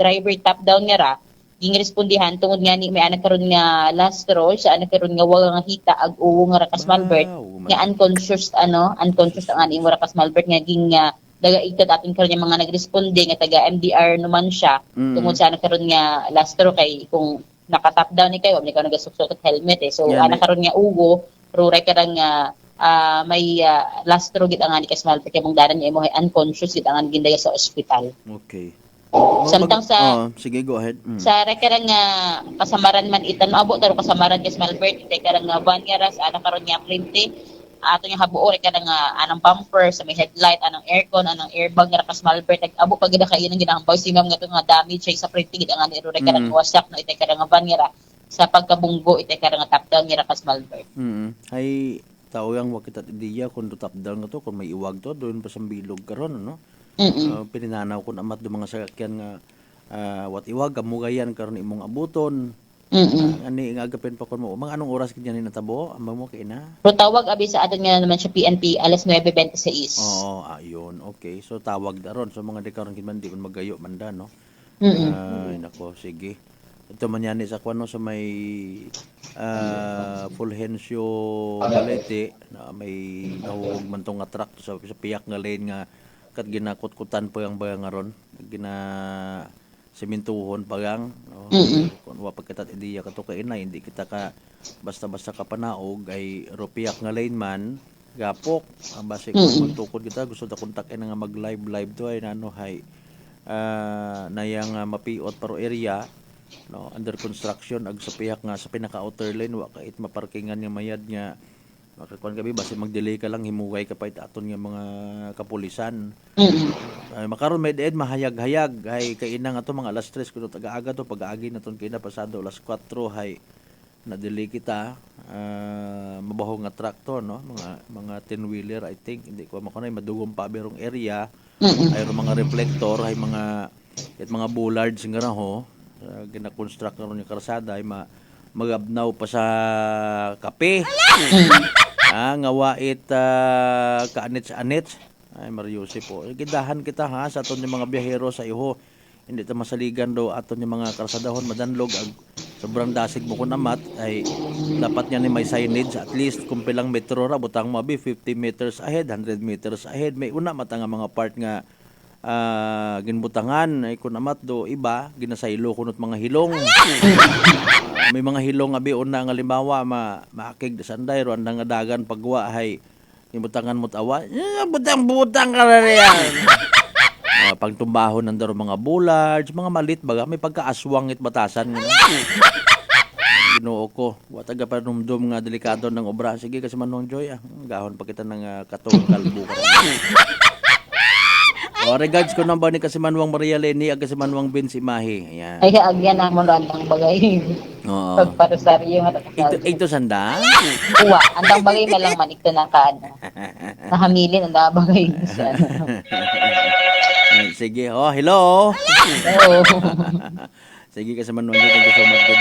driver top down nga ra ging respondihan tungod nga ni may anak karon nga last roll sa anak karon nga wala nga hita ag uwo nga ra kas Malbert nga unconscious ang ani mo ra kas Malbert nga ging daga ikot atin karon yung mga nagresponde nga taga MDR naman siya tungod sa karon nga lastro kay kung naka-top down ni kayo, hindi ka nagasuksukat helmet so ana karon nga ugo ruray karang may lastro gid ang ani kas malpit kay mong daran niya mo unconscious gid ang gindaya sa ospital. Okay. Samtang sa sige, go ahead. sa rekarang kasamaran man itan maabot taro kasamaran kas malpit kay karang van nga ras ana karon nga printe ato yung habuo rekarang anang bumper sa may headlight anang aircon anang airbag nga kas malpit abo pag gida kay nang ginahambal simam nga to nga damage sa printing gid ang ani rekarang wasak no ite karang van nga sa pagkabunggo ite karang top down nga kas malpit. Hay tao yang wakita ideya kung top down nga to kung may iwag to doon pa sa bilog karon no. Pininanaw ko namat do mga sakyan nga wat iwag amugayan karon imong abuton. Ani nga agapin pa kon mo mga anong oras kanya ni natabo amba mo kay na. Pero tawag abi sa aton nga naman siya PNP alas 9:26. Ayun. Okay. So tawag daron so mga dekaron kin man di kun magayo man da no. Ay nako sige. Ito man yan sa kwano sa may Fulgencio Balete na may nahuhog man tong nga truck sa piyak nga lane nga kat ginakot-kutan pa ang bayang aron gina sementuhon pagang kung wa pagkatat ideya kato kay na hindi kita ka basta-basta ka panaog ay rupiyak nga lane man gapok ang base kung magtukod kita gusto ta kontakin nga mag live to ay nano hay nayang mapiot paro area no under construction ag sa piyak nga sa pinaka outer lane wa kait maparkingan nga mayad nga makakuan gabi base mag-delay ka lang himuway ka pa aton nga mga kapulisan. Ay makaron may dead mahayag-hayag hay kay inang ato mga alas 3 kuno taga-aga to pag-agi naton kay na pasado alas 4 hay na delay kita mabaho nga truck to no mga 10 wheeler I think hindi ko makunay madugong pa berong area ay mga reflector hay mga bollards nga raho gina-construct karon yung karsada ay magabnaw pa sa kape. Nga wait kaanits-anits. Ay Mariusi po. Gidahan kita ha sa aton yung mga biyahero sa iho. Hindi ta masaligan do aton yung mga karsadahon madanlog ag sobrang dasig mo kun amat ay dapat niya ni may signage at least kung pilang metro ra butang mo 50 meters ahead, 100 meters ahead may una mata nga mga part nga ginbutangan ay kun amat do iba ginasaylo kunot mga hilong. May mga hilong abi una nga limbawa maakig sa sanday ro andang nga dagan pagwa hay ibutangan mo tawa butang ka na riyan. Pagtumbahon ng daro mga bullards mga malit baga may pagkaaswang it batasan nga Ginoo ko wa taga panumdum nga delikado ng obra sige kasi Manong Joy gahon pa kita ng katong kalbo ka. Regards ko nang ba ni kasi Manwang Maria Leni ag kasi Manwang Vince Imahe. Ayan. Ay agyan ang mo andang bagay. Oo. Pagparosaryo nga Ito sanda? Uwa, andang bagay na lang man ito na kaano. Nahamilin andang bagay sa Sige. Hello. Hello. Sige kasi Manwang thank you so much.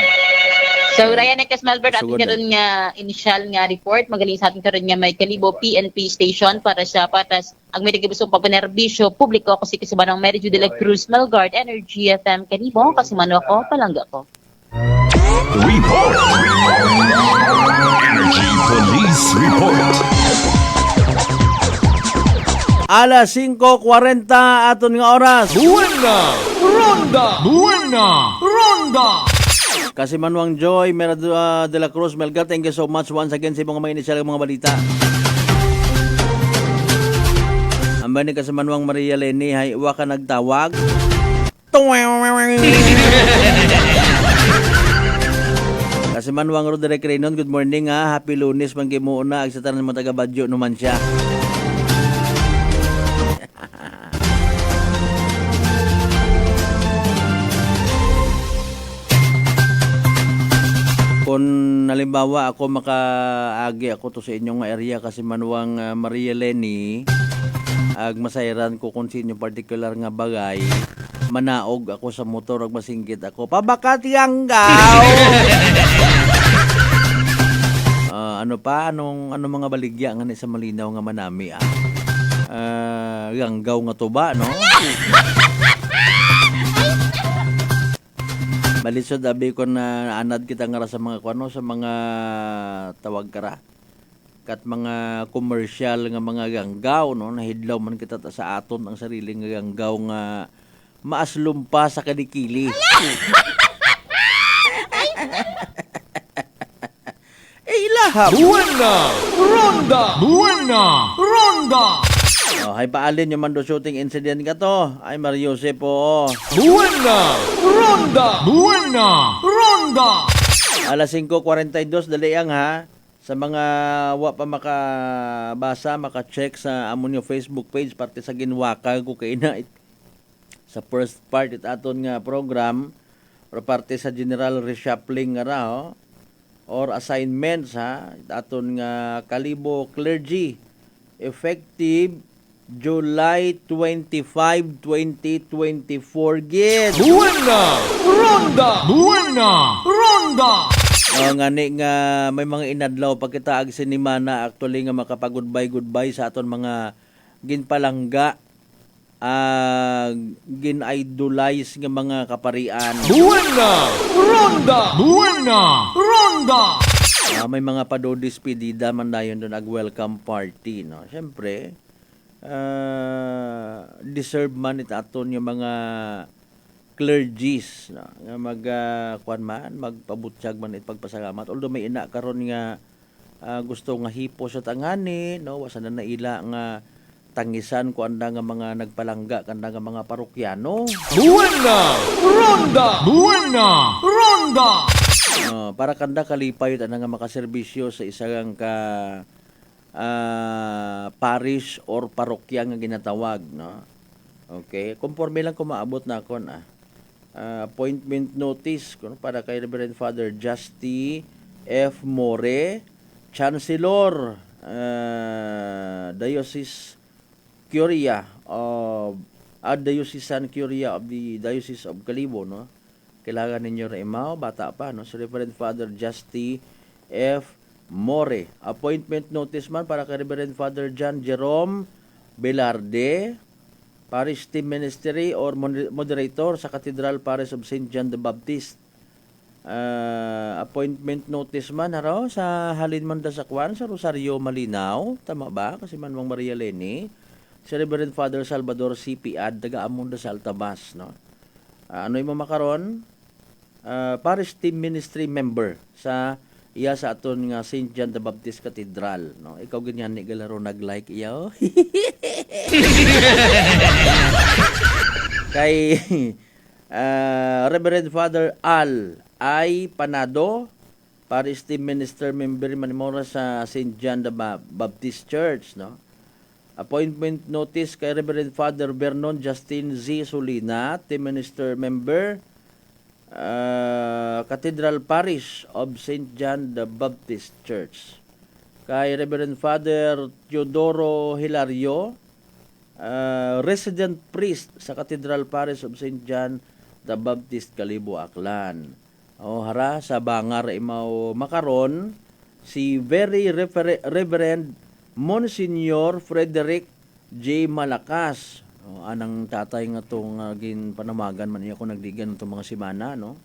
So, Ryan Nekas Malbert, ating karoon nga initial nga report. Magaling sa ating karoon nga may Kalibo PNP station para sa patas ang may nagibusong papanerbisyo publiko kasi Manong Mary Ju de la Cruz Melgard Energy FM Kalibo kasi Mano ako, palangga ko. Report! Energy Police Report! Alas 5:40 aton nga oras. Buena! Ronda! Kasi Manwang Joy, Mera de la Cruz, Melgar, thank you so much once again sa mga initial mga balita. Ang bani kasi Manwang Maria Leni, hay uwa ka nagtawag. Kasi Manwang Roderick Reynon, good morning ha, happy Lunes, manggi mo una, agsataran ng mga taga-badyo naman siya. Kung halimbawa ako makaagi ako to sa inyong area kasi Manwang Maria Leni ag masayran ko kung sinyo particular nga bagay manaog ako sa motor ag masinggit ako pabakat yanggaw. Anong mga baligya nga ni sa malinaw nga manami yanggaw nga to ba no? Malisod abi ko na anad kita nga sa mga kwano sa mga tawag kara kat mga commercial nga mga ganggaw no nahidlaw man kita ta sa aton ang sariling nga ganggaw nga maaslumpa sa kadikili. Ilaha Buena Ronda. Oh, hay paalin yung mando shooting incident ka to. Ay Mario Jose po. Buena Ronda. Alas 5:42 daliang ha. Sa mga wa pa makabasa, maka-check sa amon yung Facebook page parte sa ginwaka ko kay na sa first part it aton nga program or parte sa general reshuffling nga ra or assignments ha it aton nga Kalibo Clergy effective July 25, 2024 gid. Buena Ronda. Ngani nga may mga inadlaw pa kita ag sinimana actually nga makapag-goodbye sa aton mga ginpalangga gin-idolize nga mga kaparian. Buena Ronda. May mga pado-despedida man dayon doon ag welcome party no. Syempre deserve man it aton yung mga clergies no nga magpabutyag man it pagpasalamat although may ina karon nga gusto nga hipo sa tangani no wasa na naila nga tangisan ko anda nga mga nagpalangga kanda nga mga parokyano. Buena Ronda. Para kanda kalipay anda nga makaserbisyo sa isang parish or parokya nga ginatawag no. Okay, conforme lang ko maabot na kon appointment notice kuno para kay Reverend Father Justy F. More, Chancellor Diocese Curia of Diocesan Curia of the Diocese of Kalibo no. Kailangan ninyo reimaw bata pa no si Reverend Father Justy F. More. Appointment notice man para kay Reverend Father John Jerome Belarde, Parish Team Ministry or Moderator sa Cathedral Parish of St. John the Baptist. Appointment notice man haro sa halin man da sa kwan sa Rosario Malinaw, tama ba? Kasi Manwang Maria Leni, si Reverend Father Salvador C.P. Ad, taga Amon da sa Altabas, no. Ano yung makaron? Parish Team Ministry member sa iya sa aton nga St. John the Baptist Cathedral, no. Ikaw ganyan ni galaro nag-like iya. Kay Reverend Father Al I. Panado, Parish Team Minister member manimora sa St. John the Baptist Church, no. Appointment notice kay Reverend Father Vernon Justin Z. Solina, Team Minister member Cathedral Parish of St. John the Baptist Church. Kay Reverend Father Teodoro Hilario, resident priest sa Cathedral Parish of St. John the Baptist, Kalibo, Aklan. Hara sa Bangar imaw makaron si Very Reverend Monsignor Frederick J. Malakas. Anang tatay nga tong ginpanamagan man iya ko nagdigan itong mga simana no.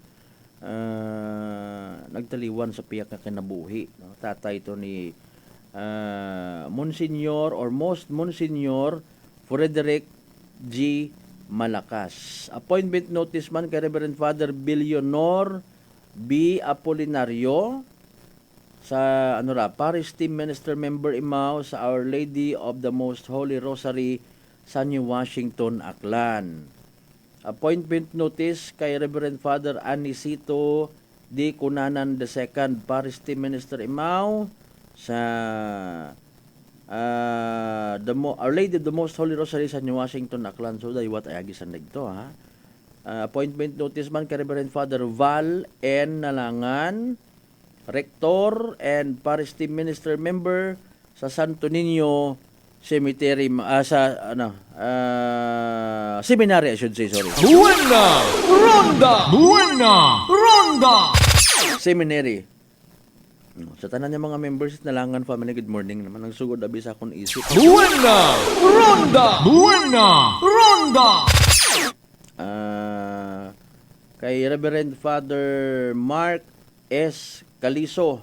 Nagtaliwan sa piyak nga kinabuhi no. Tatay ito ni Monsignor or Most Monsignor Frederick G. Malakas. Appointment notice man kay Reverend Father Billionor B. Apolinario sa Parish Team Minister member imaw sa Our Lady of the Most Holy Rosary sa New Washington, Aklan. Appointment notice kay Reverend Father Anisito D. Cunanan II, Parish Team Minister imaw sa Our Lady of the Most Holy Rosary sa New Washington, Aklan. So, daywat ay agisan nagto ha. Appointment notice man kay Reverend Father Val N. Nalangan, Rector and Parish Team Minister member sa Santo Niño Cemetery seminary, I should say, sorry. Buena Ronda. Seminary. Sa tanan niya mga members Nalangan Family, good morning naman. Ang sugod abi sa akong isip. Buena Ronda. Kay Reverend Father Mark S. Caliso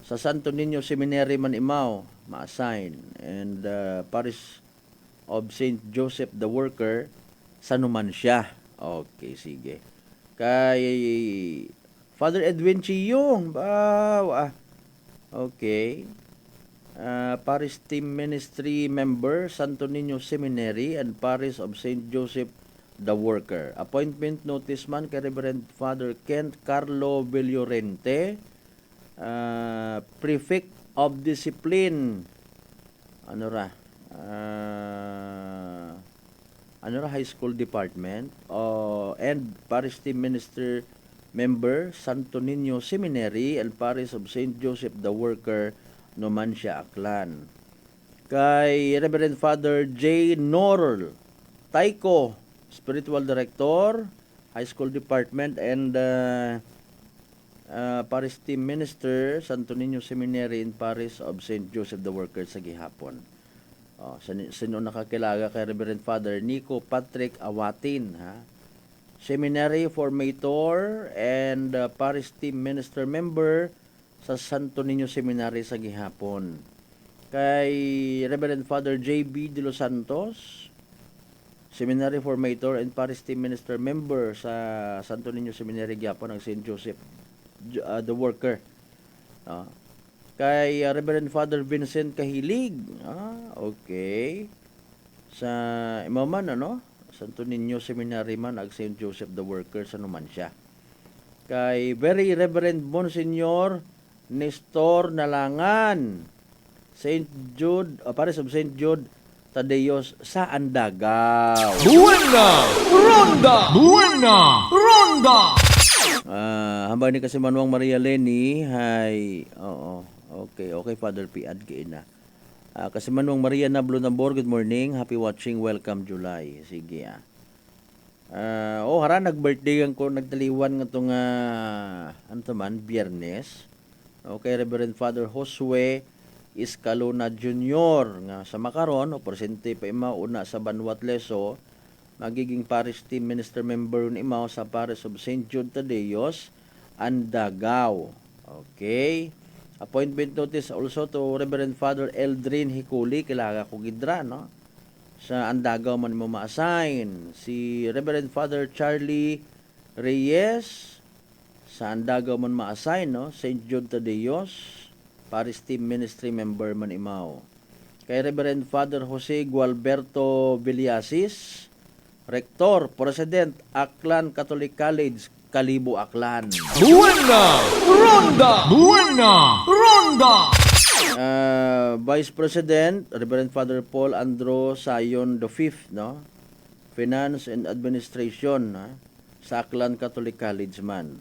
sa Santo Niño Seminary man imaw ma-assign, and Parish of St. Joseph the Worker sa Numancia. Okay, sige. Kay Father Edwin Chiyong, okay. Parish Team Ministry Member, Santo Niño Seminary and Parish of St. Joseph the Worker. Appointment notice man kay Reverend Father Kent Carlo Villorente, Prefect of Discipline, High School Department, and Parish Team Minister Member, Santo Niño Seminary and Parish of St. Joseph the Worker, Numancia, Aklan. Kay Reverend Father J. Norrell Taiko, Spiritual Director, High School Department, and Parish Team Minister, Santo Niño Seminary and Parish of St. Joseph the Worker sa gihapon. Sino nakakilala kay Reverend Father Nico Patrick Awatin, ha? Seminary Formator and Parish Team Minister Member sa Santo Niño Seminary sa gihapon. Kay Reverend Father J.B. De Los Santos, Seminary Formator and Parish Team Minister Member sa Santo Niño Seminary gihapon ng St. Joseph the Worker. Kay Reverend Father Vincent Kahilig, okay. Sa imaman, Santo Niño Seminary man ag St. Joseph the Worker sa Numancia. Kay Very Reverend Monsignor Nestor Nalangan, St. Jude, Parish of St. Jude Tadeos sa Andagaw. Buena! Ronda! Buena! Ronda! Hambay ni kasi Manuang Maria Lenny, hi. Okay, Father P. Adke na. Kasi Manuang Maria Nablo Nambor, good morning, happy watching, welcome July. Sige hara nag-birthday ko, nagtaliwan nga itong Biyernes. Okay, Reverend Father Josue Iscalona Jr. nga sa makaron, presente pa imauna sa Banwat Leso, magiging Parish Team Minister Member imaw sa Parish of St. Jude Tadeos, Andagaw. Okay. Appointment notice also to Reverend Father Eldrin Hikuli, kilala ko gidra, sa Andagaw man mo ma-assign. Si Reverend Father Charlie Reyes, sa Andagaw man ma-assign, St. Jude Tadeos, Parish Team Ministry Member man imaw. Kay Reverend Father Jose Gualberto Villasis, Rector, President, Aklan Catholic College, Kalibo, Aklan. Buena! Ronda! Buena! Ronda! Vice President, Reverend Father Paul Andro Sayon V, Finance and Administration, sa Aklan Catholic College man.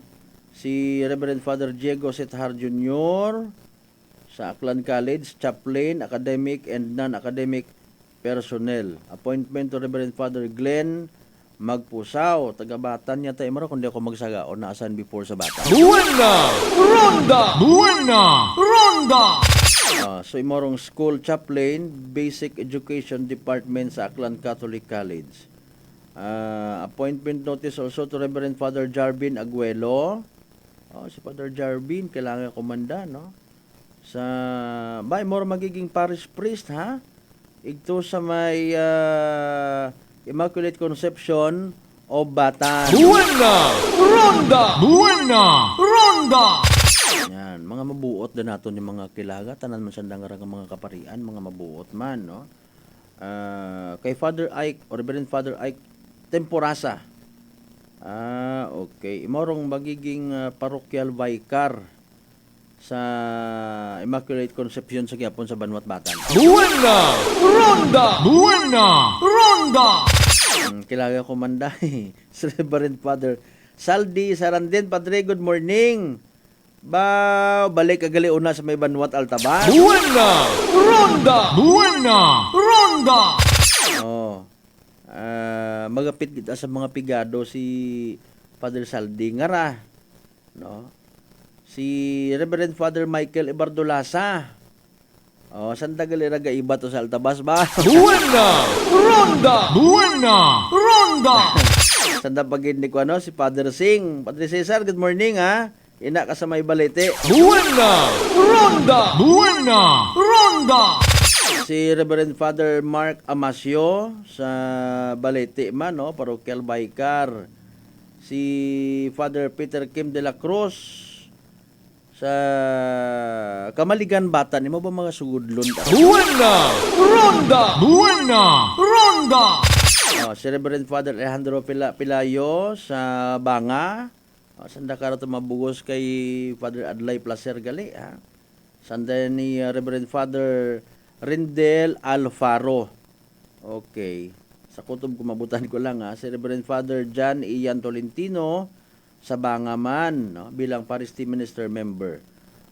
Si Reverend Father Diego Sethar Jr. sa Aklan College, Chaplain, Academic and Non-Academic Personnel. Appointment to Reverend Father Glenn Magpusaw, taga-Batan niya tayo maro, kundi ako magsagao na asan before sa Batan. Buena! Ronda! Buena! Ronda! So imorong school chaplain, Basic Education Department sa Aklan Catholic College. Appointment notice also to Reverend Father Jarvin Aguelo. Si Father Jarvin, kailangan komanda, sa imorong magiging parish priest, ha? Ito sa may Immaculate Conception o Batan. Buena! Ronda! Buena! Ronda! Yan, mga mabuot din nato ni mga kilaga, tanan man sandang nga mga kaparian, mga mabuot man, kay Father Ike, or Reverend Father Ike Temporasa. Okay. Imorong magiging parochial vicar sa Immaculate Conception sa Gyapon sa Banwat Batan. Buena! Ronda! Buena! Ronda! Kilala ko manday. Si Reverend Father Saldi Sarandin, Padre, good morning. Balik agali una sa may Banwat Altaban. Buena! Ronda! Buena! Ronda! Magapit kita sa mga pigado si Father Saldi ngara, si Reverend Father Michael Ibardolasa. Santa Galera iba to sa Altabas ba? Buena! Ronda! Buena! Ronda! Santa paginig ko si Father Sing. Padre Cesar, good morning, ha? Ina ka sa may balete. Buena! Ronda! Buena! Ronda! Si Reverend Father Mark Amasio sa Balete man, no? Parokyal Baykar. Si Father Peter Kim de la Cruz sa Kamaligan Bata. Ni mo ba mga sugudlon? Buena! Ronda! Buena! Ronda! Si Reverend Father Alejandro Pilayo sa Banga. Sanda ka ito mabugos kay Father Adlay Placer gali. Sanda ni Reverend Father Rindel Alfaro. Okay. Sa kutob kumabutan ko lang si Reverend Father John Ian Tolentino sa Bangaman, no? Bilang Paris Team Minister member.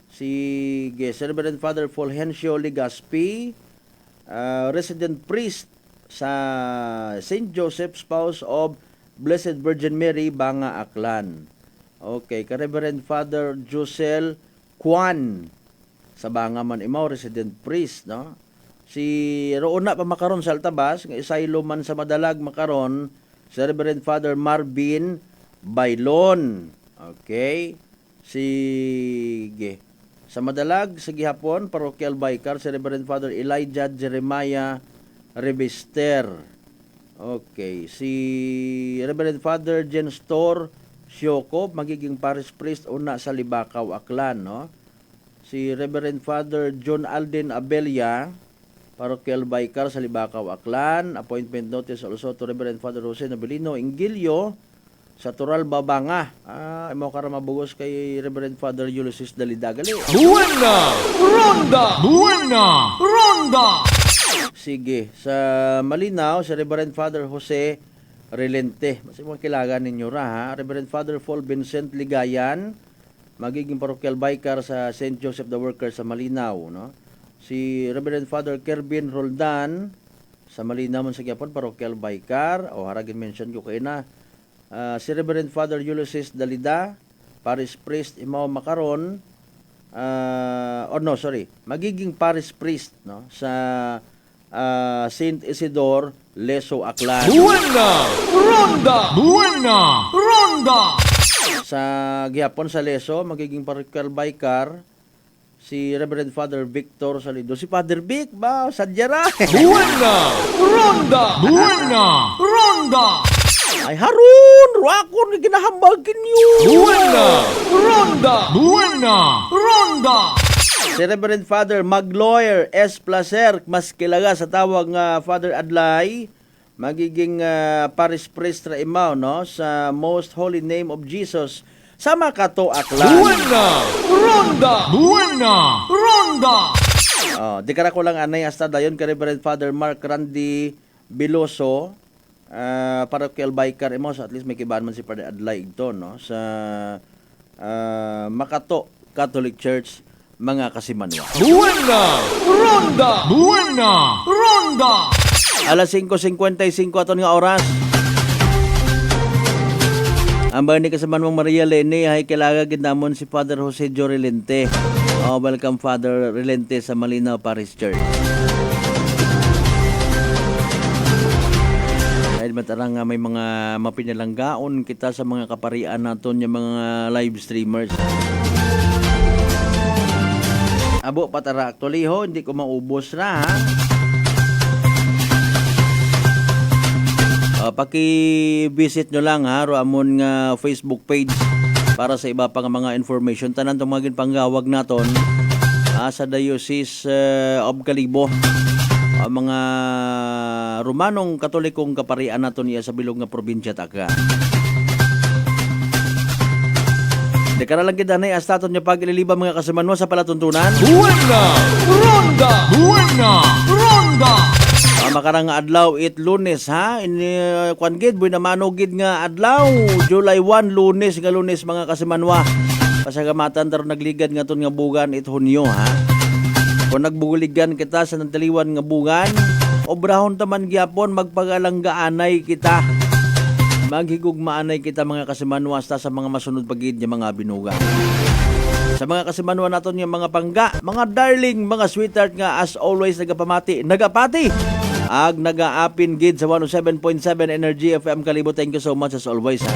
Si Reverend Father Fulgencio Legaspi, resident priest sa St. Joseph Spouse of Blessed Virgin Mary, Banga, Aklan. Okay, ka Reverend Father Josel Juan sa Bangaman Imaw, resident priest, no? Si Roona pa makaron sa Altabas, nga isaylo man sa Madalag makaron, si Reverend Father Marvin Bailon. Okay? Sige. Sa Madalag, sa gihapon, Parokyal Baykar, si Reverend Father Elijah Jeremiah Revester. Okay. Si Reverend Father Jen Store Sioko, magiging parish priest una sa Libakaw, Aklan, no? Si Reverend Father John Alden Abelia, Parokyal Baykar sa Libakaw, Aklan. Appointment notice also to Reverend Father Jose Novelino Ingilio sa Tural, Babanga. Imo kara mabugos kay Reverend Father Ulysses Dalidagali. Buena! Ronda! Buena! Ronda! Sige. Sa Malinaw, si Reverend Father Jose Relente. Mas mga kilagan ninyo ra, Reverend Father Paul Vincent Ligayan, magiging Parokyal Baykar sa St. Joseph the Worker sa Malinaw, no? Si Reverend Father Kervin Roldan sa Malinaw man sa gyapon, Parokyal Baykar. Haragin mention ko kay na. Si Reverend Father Ulysses Dalida, parish priest Imaw Makaron, magiging parish priest, no, sa Saint Isidore, Leso, Aklan. Buena! Ronda! Buena! Ronda! Sa gihapon sa Leso, magiging Parokyal Baykar si Reverend Father Victor Salido. Si Father Vic ba? Sadyara. Buena! Ronda! Buena! Ronda! Ay harun! Ruakon! Ginahambagin niyo! Buena! Ronda! Buena! Ronda! Si Reverend Father Magloyer S. Placer, mas kilaga sa tawag nga Father Adlay, magiging parish priest ra Imaw, no, sa Most Holy Name of Jesus sa Makato, Aklan. Buena! Ronda! Buena! Ronda! Di kara ko lang anay hasta dayon ka Reverend Father Mark Randy Biloso, Parokyal Baykar Imaw, so at least may kibahan man si Father Adlay ito, no, sa Makato Catholic Church, mga kasimanwa. Buena! Ronda! Buena! Ronda! Alas 5:55 aton nga oras. Ang ni kasimanwang Maria Lene ay kilaga ginamon si Father Jose Jo Relente. Welcome Father Relente sa Malinaw Parish Church. Dahil matarang may mga mapinalanggaon kita sa mga kaparian naton yung mga live streamers. Abo patara actually ho, hindi ko maubos na ha. Paki-visit nyo lang ha, Roamon nga Facebook page para sa iba pang mga information. Tanan itong mga panggawag naton sa Diocese of Kalibo. Mga Romanong Katolikong kaparian naton iya sa bilog nga probinsya taka. Di ka na lang kitanay, astaton niya pag-ililiba mga kasimanwa sa palatuntunan. Buena! Ronda! Buena! Ronda! Makarang nga adlaw, Lunes ha. Kuangid, buhay na manugid nga adlaw. July 1, Lunes nga Lunes mga kasimanwa. Pasagamatan taro nagligad nga ton nga bugan Hunyo ha. Kung nagbuguligan kita sa nantaliwan nga bugan, obrahon taman gyapon magpagalanggaanay kita. Maghigugmaanay kita mga kasimanwa sa mga masunod pagid nga mga binuga. Sa mga kasimanwa naton yung mga pangga, mga darling, mga sweetheart nga as always nagapati. Ag nagaapin gid sa 107.7 Energy FM Kalibo. Thank you so much as always ha.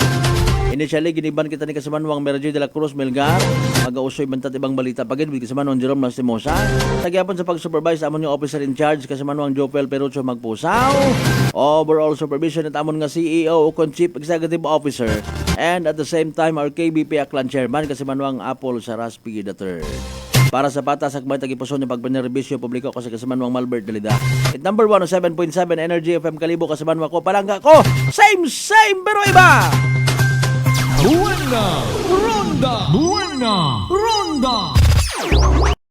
Initially, giniban kita ni Kasamanwang Mergy de la Cruz Melgar. Mag-ausoy bantat ibang balita pagin with Kasamanwang Jerome Lastimosa. Tagyapon sa pag-supervise, amon yung officer in charge, Kasamanwang Jopel Perucho Magpusaw. Overall supervision at amon nga CEO o Chief Executive Officer. And at the same time, our KBP Aklan Chairman, Kasamanwang Apol Saraspi III. Para sa patas, akbay tagipuson yung pagpanerbisyo publiko kasi Kasamanwang Malbert Dalida. At number 107.7 Energy FM Kalibo, Kasamanwang ko, palangga ko, same pero iba! Buena Ronda! Buena